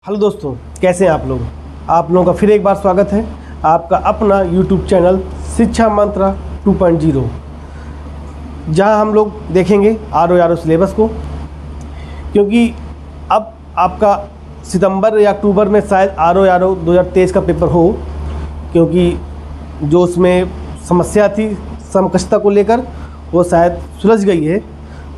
Hello दोस्तों, कैसे हैं आप लोग। आप लोगों का फिर एक बार स्वागत है आपका अपना यूट्यूब चैनल शिक्षा मंत्रा 2.0, जहां हम लोग देखेंगे आर सिलेबस को, क्योंकि अब आपका सितंबर या अक्टूबर में शायद आर 2023 का पेपर हो, क्योंकि जो उसमें समस्या थी समकक्षता को लेकर वो शायद सुलझ गई है।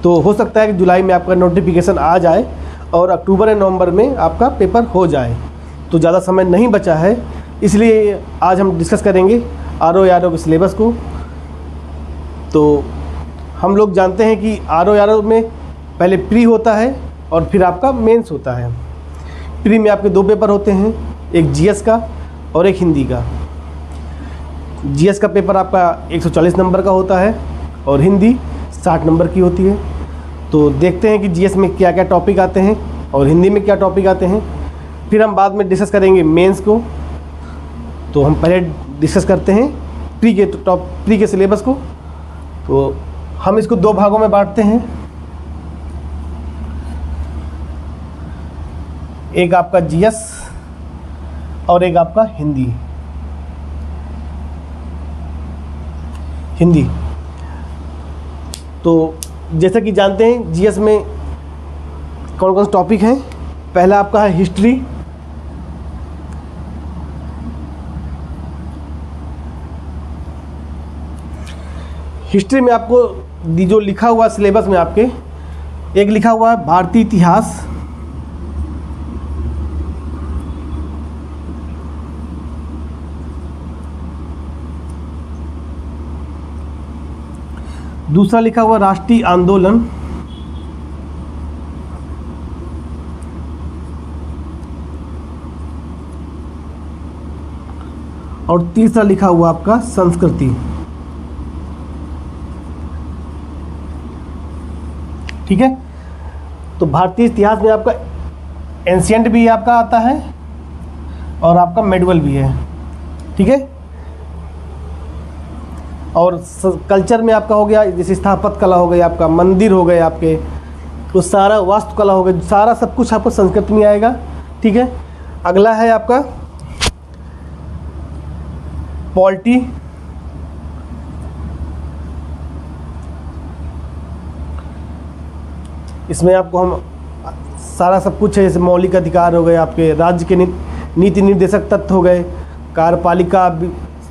तो हो सकता है कि जुलाई में आपका नोटिफिकेशन आ जाए और अक्टूबर या नवंबर में आपका पेपर हो जाए। तो ज़्यादा समय नहीं बचा है, इसलिए आज हम डिस्कस करेंगे आर के सिलेबस को। तो हम लोग जानते हैं कि आर में पहले प्री होता है और फिर आपका मेंस होता है। प्री में आपके दो पेपर होते हैं, एक जीएस का और एक हिंदी का। जीएस का पेपर आपका 140 नंबर का होता है और हिंदी 60 नंबर की होती है। तो देखते हैं कि जीएस में क्या क्या टॉपिक आते हैं और हिंदी में क्या टॉपिक आते हैं, फिर हम बाद में डिस्कस करेंगे मेंस को। तो हम पहले डिस्कस करते हैं प्री के सिलेबस को। तो हम इसको दो भागों में बांटते हैं, एक आपका जीएस और एक आपका हिंदी। तो जैसा कि जानते हैं जीएस में कौन कौन से टॉपिक हैं। पहला आपका है हिस्ट्री, हिस्ट्री में आपको जो लिखा हुआ सिलेबस में आपके एक लिखा हुआ है भारतीय इतिहास, दूसरा लिखा हुआ राष्ट्रीय आंदोलन, और तीसरा लिखा हुआ आपका संस्कृति। ठीक है। तो भारतीय इतिहास में आपका एंशिएंट भी आपका आता है और आपका मेडुअल भी है। ठीक है। और कल्चर में आपका हो गया जैसे स्थापत्य कला हो गई, आपका मंदिर हो गए आपके, तो सारा वास्तुकला हो गया, सारा सब कुछ आपको संस्कृत में आएगा। ठीक है। अगला है आपका पॉलिटी, इसमें आपको हम सारा सब कुछ है, जैसे मौलिक अधिकार हो गए, आपके राज्य के नीति निर्देशक तत्व हो गए, कार्यपालिका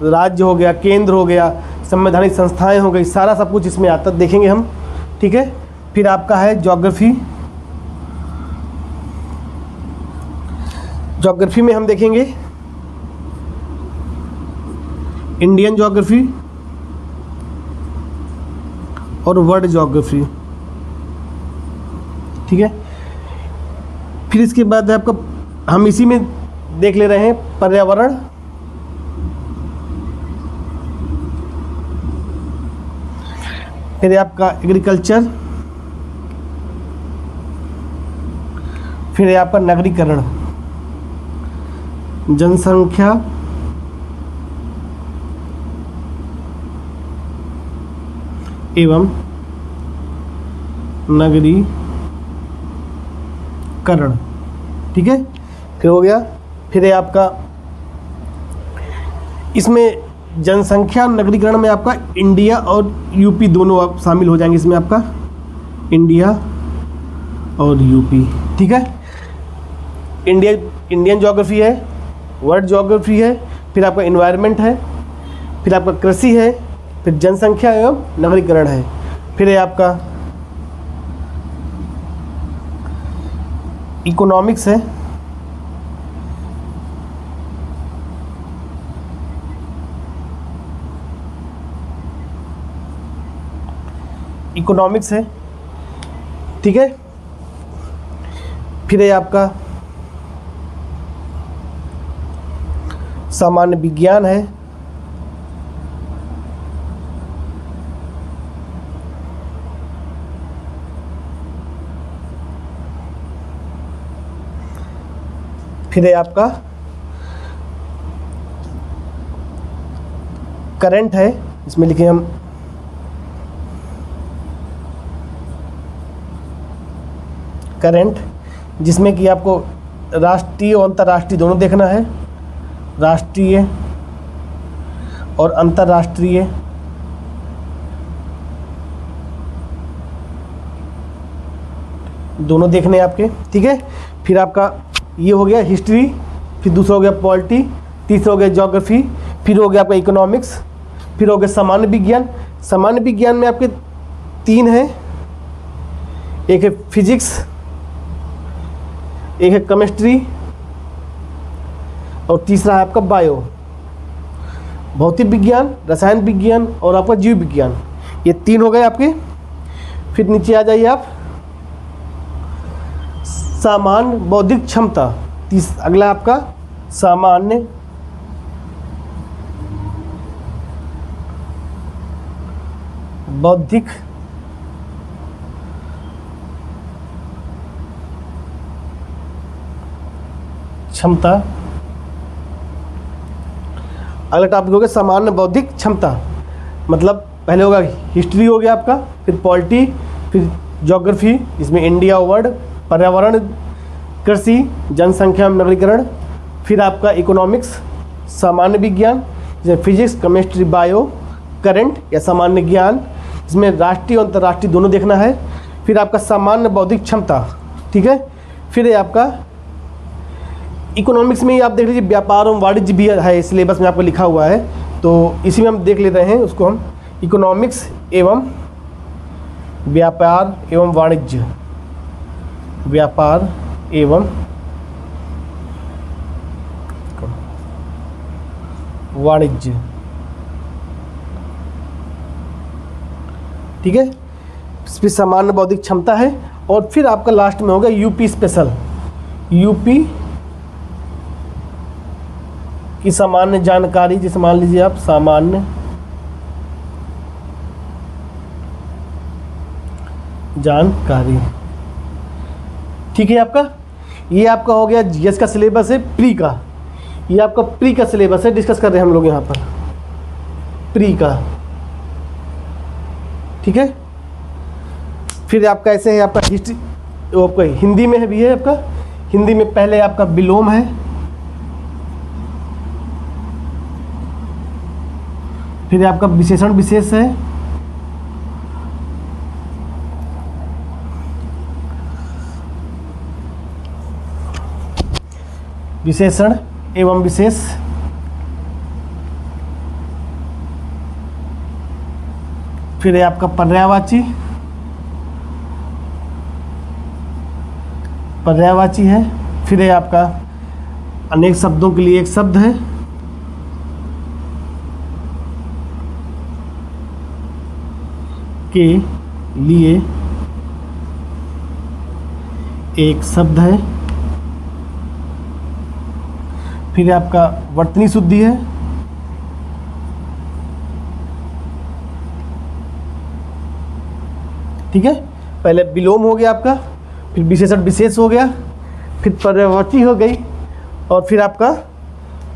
राज्य हो गया, केंद्र हो गया, संवैधानिक संस्थाएं हो गई, सारा सब कुछ इसमें आता देखेंगे हम। ठीक है। फिर आपका है ज्योग्राफी, ज्योग्राफी में हम देखेंगे इंडियन ज्योग्राफी और वर्ल्ड ज्योग्राफी। ठीक है। फिर इसके बाद आपका हम इसी में देख ले रहे हैं पर्यावरण, फिर आपका एग्रीकल्चर, फिर आपका नगरीकरण, जनसंख्या, एवं नगरीकरण। ठीक है। फिर हो गया, फिर है आपका इसमें जनसंख्या और नगरीकरण में आपका इंडिया और यूपी दोनों आप शामिल हो जाएंगे इसमें, आपका इंडिया और यूपी। ठीक है। इंडियन ज्योग्राफी है, वर्ल्ड ज्योग्राफी है, फिर आपका एनवायरनमेंट है, फिर आपका कृषि है, फिर जनसंख्या एवं नगरीकरण है, फिर है आपका इकोनॉमिक्स है, इकोनॉमिक्स है। ठीक है। फिर है आपका सामान्य विज्ञान है, फिर है आपका करंट है, इसमें लिखे हम करंट, जिसमें कि आपको राष्ट्रीय और अंतर्राष्ट्रीय दोनों देखना है, राष्ट्रीय और अंतर्राष्ट्रीय। दोनों देखने हैं आपके, ठीक है। फिर आपका ये हो गया हिस्ट्री, फिर दूसरा हो गया पॉलिटी, तीसरा हो गया ज्योग्राफी, फिर हो गया आपका इकोनॉमिक्स, फिर हो गया सामान्य विज्ञान। सामान्य विज्ञान में आपके 3 हैं, एक है फिजिक्स, एक है केमिस्ट्री और तीसरा है आपका बायो, भौतिक विज्ञान, रसायन विज्ञान और आपका जीव विज्ञान। ये 3 हो गए आपके। फिर नीचे आ जाइए आप, सामान्य बौद्धिक क्षमता। अगला आपका सामान्य बौद्धिक क्षमता। अगला टॉपिक हो गया सामान्य बौद्धिक क्षमता, मतलब पहले होगा हिस्ट्री हो गया आपका, फिर पॉलिटी, फिर ज्योग्राफी, इसमें इंडिया वर्ल्ड, पर्यावरण, कृषि, जनसंख्या में नगरीकरण, फिर आपका इकोनॉमिक्स, सामान्य विज्ञान जिसमें फिजिक्स, केमिस्ट्री, बायो, करंट या सामान्य ज्ञान, इसमें राष्ट्रीय और अंतर्राष्ट्रीय दोनों देखना है, फिर आपका सामान्य बौद्धिक क्षमता, ठीक है। फिर है आपका इकोनॉमिक्स में ही आप देख लीजिए व्यापार और वाणिज्य भी है, सिलेबस में आपको लिखा हुआ है, तो इसी में हम देख ले रहे हैं उसको, हम इकोनॉमिक्स एवं व्यापार एवं वाणिज्य, व्यापार एवं वाणिज्य, ठीक है। फिर सामान्य बौद्धिक क्षमता है और फिर आपका लास्ट में होगा यूपी स्पेशल, यूपी की सामान्य जानकारी, जैसे मान लीजिए आप सामान्य जानकारी, ठीक है। आपका ये आपका हो गया जीएस का सिलेबस है, प्री का, ये आपका प्री का सिलेबस है, डिस्कस कर रहे हैं हम लोग यहाँ पर प्री का, ठीक है। फिर आपका ऐसे है आपका हिस्ट्री, वो आपका हिंदी में है भी है आपका, हिंदी में पहले आपका विलोम है, फिर आपका विशेषण विशेष है, विशेषण एवं विशेष, फिर है आपका पर्यायवाची, पर्यायवाची है, फिर है आपका अनेक शब्दों के लिए एक शब्द है, के लिए एक शब्द है, फिर आपका वर्तनी शुद्धि है, ठीक है। पहले विलोम हो गया आपका, फिर विशेषण विशेष हो गया, फिर पर्यायवाची हो गई और फिर आपका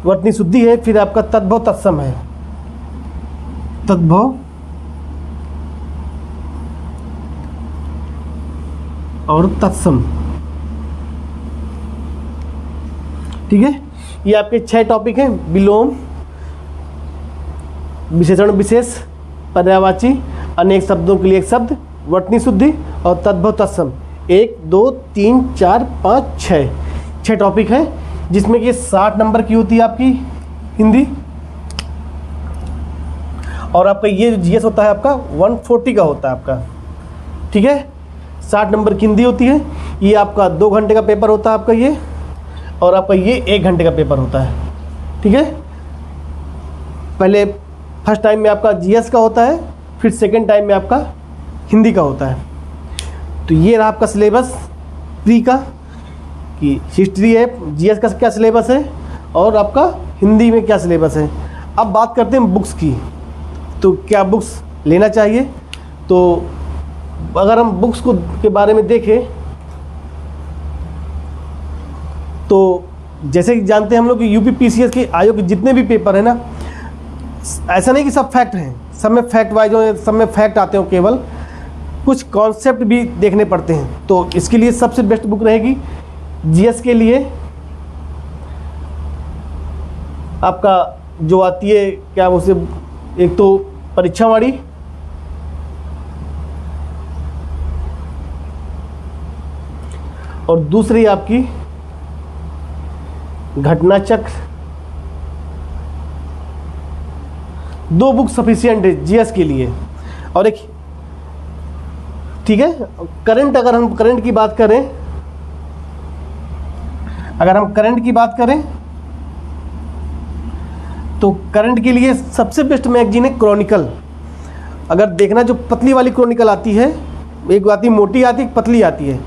वर्तनी शुद्धि है, फिर आपका तद्भव तत्सम है, तद्भव और तत्सम, ठीक है। ये आपके 6 टॉपिक हैं, विलोम, विशेषण विशेष, पर्यायवाची, अनेक शब्दों के लिए एक शब्द, वर्तनी शुद्धि और तद्भव तत्सम। 1 2 3 4 5 6 टॉपिक हैं, जिसमें कि 60 नंबर की होती है आपकी हिंदी, और आपका ये जो जीएस होता है आपका 140 का होता है आपका, ठीक है। 60 नंबर की हिंदी होती है, ये आपका 2 घंटे का पेपर होता है आपका ये, और आपका ये 1 घंटे का पेपर होता है, ठीक है। पहले फर्स्ट टाइम में आपका जीएस का होता है, फिर सेकंड टाइम में आपका हिंदी का होता है। तो ये रहा आपका सिलेबस प्री का, कि हिस्ट्री है, जीएस का क्या सिलेबस है और आपका हिंदी में क्या सिलेबस है। अब बात करते हैं बुक्स की, तो क्या बुक्स लेना चाहिए। तो अगर हम बुक्स को के बारे में देखें तो जैसे कि जानते हैं हम लोग कि यूपी पीसीएस के आयोग के जितने भी पेपर है ना, ऐसा नहीं कि सब फैक्ट हैं, सब में फैक्ट वाइज हो, सब में फैक्ट आते हो, केवल कुछ कॉन्सेप्ट भी देखने पड़ते हैं। तो इसके लिए सबसे बेस्ट बुक रहेगी जीएस के लिए आपका जो आती है क्या उसे, एक तो परीक्षावाणी, और दूसरी आपकी घटना चक्र। 2 बुक सफिशिएंट है जीएस के लिए। और एक, ठीक है, करंट, अगर हम करंट की बात करें, तो करंट के लिए सबसे बेस्ट मैगजीन है क्रॉनिकल। अगर देखना, जो पतली वाली क्रॉनिकल आती है, एक आती मोटी आती है, एक पतली आती है,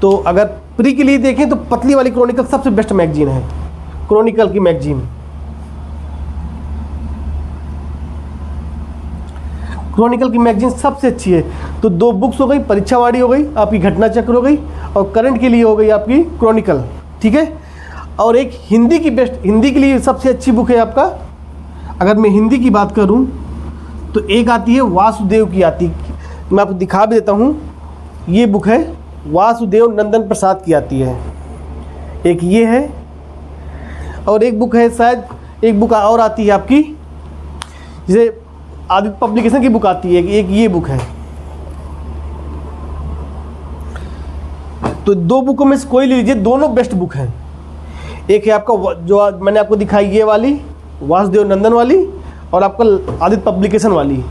तो अगर प्री के लिए देखें तो पतली वाली क्रॉनिकल सबसे बेस्ट मैगजीन है, क्रॉनिकल की मैगजीन। क्रॉनिकल की मैगजीन सबसे अच्छी है। तो 2 बुक्स हो गई, परीक्षावाणी हो गई, आपकी घटना चक्र हो गई, और करंट के लिए हो गई आपकी क्रॉनिकल, ठीक है। और एक हिंदी की बेस्ट, हिंदी के लिए सबसे अच्छी बुक है आपका, अगर मैं हिंदी की बात करूं तो एक आती है वासुदेव की आती, मैं आपको दिखा भी देता हूं, ये बुक है वासुदेव नंदन प्रसाद की आती है, एक ये है। और एक बुक है, शायद एक बुक और आती है आपकी, जैसे आदित्य पब्लिकेशन की बुक आती है, एक ये बुक है। तो 2 बुकों में से कोई ले लीजिए, दोनों बेस्ट बुक हैं। एक है आपका जो मैंने आपको दिखाई ये वाली वासुदेव नंदन वाली, और आपका आदित्य पब्लिकेशन वाली।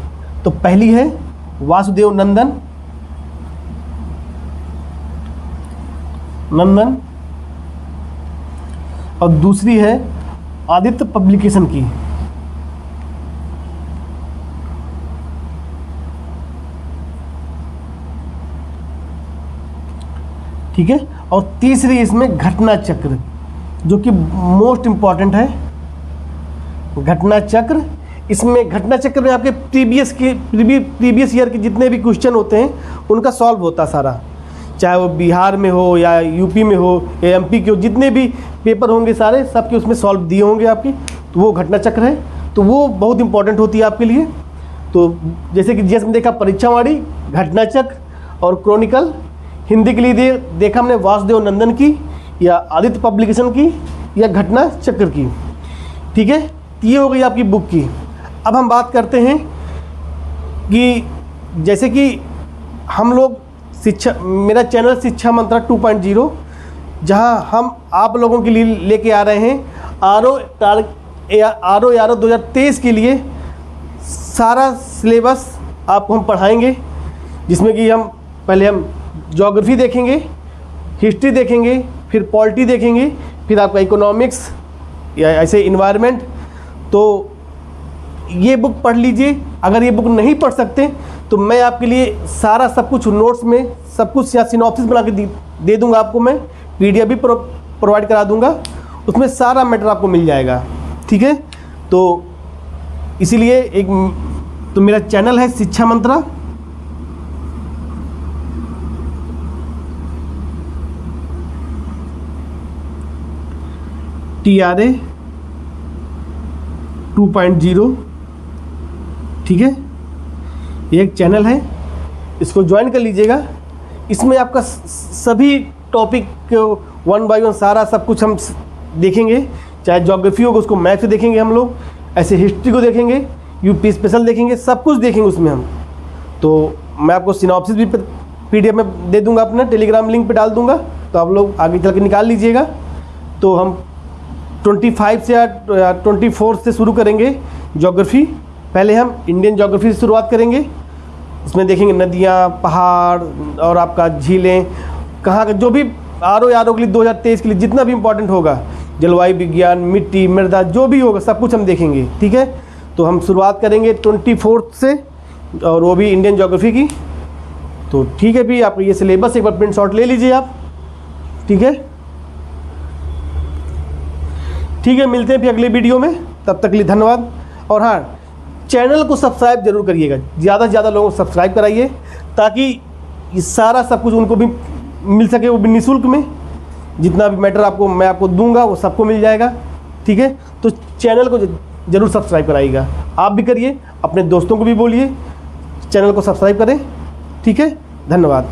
तो पहली है वासुदेव नंदन और दूसरी है आदित्य पब्लिकेशन की। ठीक है, और तीसरी इसमें घटना चक्र, जो कि मोस्ट इम्पॉर्टेंट है, घटना चक्र। इसमें घटना चक्र में आपके प्रीवियस ईयर के जितने भी क्वेश्चन होते हैं उनका सॉल्व होता सारा, चाहे वो बिहार में हो या यूपी में हो या एमपी के हो, जितने भी पेपर होंगे सारे सबके उसमें सॉल्व दिए होंगे आपकी। तो वो घटना चक्र है, तो वो बहुत इंपॉर्टेंट होती है आपके लिए। तो जैसे कि जीएस में देखा परीक्षावाणी, घटना चक्र और क्रॉनिकल। हिंदी के लिए देखा हमने वासुदेव नंदन की या आदित्य पब्लिकेशन की या घटना चक्र की, ठीक है। ये हो गई आपकी बुक की। अब हम बात करते हैं कि जैसे कि हम लोग शिक्षा, मेरा चैनल शिक्षा मंत्रा 2.0, जहां हम आप लोगों के लिए लेके आ रहे हैं RO 2023 के लिए सारा सिलेबस आपको हम पढ़ाएंगे, जिसमें कि हम पहले ज्योग्राफी देखेंगे, हिस्ट्री देखेंगे, फिर पॉलिटी देखेंगे, फिर आपका इकोनॉमिक्स या ऐसे इन्वायरमेंट। तो ये बुक पढ़ लीजिए। अगर ये बुक नहीं पढ़ सकते तो मैं आपके लिए सारा सब कुछ नोट्स में सब कुछ या सिनॉप्सिस बना के दे दूंगा आपको, मैं PDF भी प्रोवाइड करा दूंगा, उसमें सारा मैटर आपको मिल जाएगा, ठीक है। तो इसीलिए तो मेरा चैनल है शिक्षा मंत्रा, TRA 2.0, ठीक है। ये एक चैनल है, इसको ज्वाइन कर लीजिएगा। इसमें आपका सभी टॉपिक को 1 बाय 1 सारा सब कुछ हम देखेंगे, चाहे ज्योग्राफी होगा उसको मैथ से देखेंगे हम लोग, ऐसे हिस्ट्री को देखेंगे, यूपी स्पेशल देखेंगे, सब कुछ देखेंगे उसमें हम। तो मैं आपको सिनॉप्सिस भी PDF में दे दूंगा, अपना टेलीग्राम लिंक पे डाल दूंगा, तो आप लोग आगे चल के निकाल लीजिएगा। तो हम 25 से या 24 से शुरू करेंगे ज्योग्राफी। पहले हम इंडियन ज्योग्राफी से शुरुआत करेंगे, इसमें देखेंगे नदियाँ, पहाड़ और आपका झीलें, कहाँ का जो भी RO के लिए 2023 के लिए जितना भी इम्पोर्टेंट होगा, जलवायु विज्ञान, मिट्टी, मृदा, जो भी होगा सब कुछ हम देखेंगे, ठीक है। तो हम शुरुआत करेंगे 24 से, और वो भी इंडियन ज्योग्राफी की। तो ठीक है भी, आप ये सिलेबस एक बार प्रिंट शॉट ले लीजिए आप, ठीक है। ठीक है, मिलते हैं फिर अगले वीडियो में, तब तक के लिए धन्यवाद। और हाँ, चैनल को सब्सक्राइब जरूर करिएगा, ज़्यादा से ज़्यादा लोगों को सब्सक्राइब कराइए, ताकि ये सारा सब कुछ उनको भी मिल सके, वो भी निःशुल्क में। जितना भी मैटर आपको मैं आपको दूंगा वो सबको मिल जाएगा, ठीक है। तो चैनल को ज़रूर सब्सक्राइब कराइएगा, आप भी करिए, अपने दोस्तों को भी बोलिए चैनल को सब्सक्राइब करें, ठीक है। धन्यवाद।